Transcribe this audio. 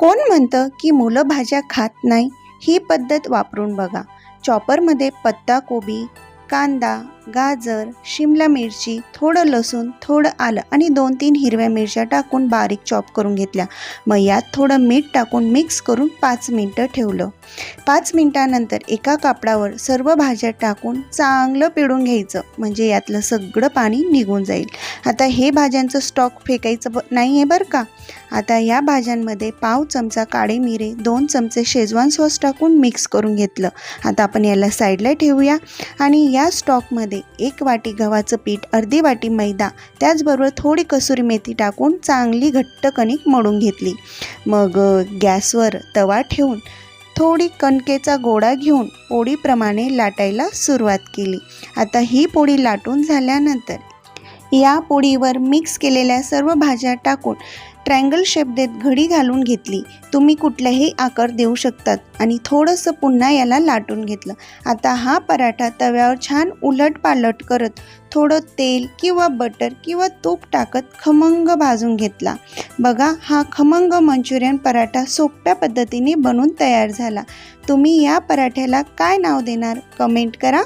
कोण म्हणतं की मुलं भाज्या खात नाही? ही पद्धत वापरून बघा. चॉपरमध्ये पत्ताकोबी, कांदा, गाजर, शिमला मिरची, थोडं लसूण, थोडं आलं आणि 2-3 हिरव्या मिरच्या टाकून बारीक चॉप करून घेतल्या. मग यात थोडं मीठ टाकून मिक्स करून 5 मिनटं ठेवलं. 5 मिनटानंतर एका कापडावर सर्व भाज्या टाकून चांगलं पिळून घ्यायचं, म्हणजे यातलं सगळं पाणी निघून जाईल. आता हे भाज्यांचं स्टॉक फेकायचं नाही आहे बरं का. आता या भाज्यांमध्ये पाव चमचा काळे मिरे, 2 चमचे शेजवान सॉस टाकून मिक्स करून घेतलं. आता आपण याला साईडला ठेवूया आणि या स्टॉकमध्ये 1 वाटी गव्हाचं पीठ, अर्धी वाटी मैदा, त्याचबरोबर थोडी कसुरी मेथी टाकून चांगली घट्ट कणिक मळून घेतली. मग गॅसवर तवा ठेवून थोडी कणकेचा गोळा घेऊन पोळीप्रमाणे लाटायला सुरुवात केली. आता ही पोळी लाटून झाल्यानंतर या पोळीवर मिक्स केलेल्या सर्व भाज्या टाकून ट्रायंगल शेप देत घडी घालून घेतली. तुम्ही कुठलाही आकार देऊ शकतात आणि थोडंसं पुन्हा याला लाटून घेतलं. आता हा पराठा तव्यावर छान उलटपालट करत थोडं तेल किंवा बटर किंवा तूप टाकत खमंग भाजून घेतला. बघा, हा खमंग मंचुरियन पराठा सोप्या पद्धतीने बनून तयार झाला. तुम्ही या पराठ्याला काय नाव देणार? कमेंट करा.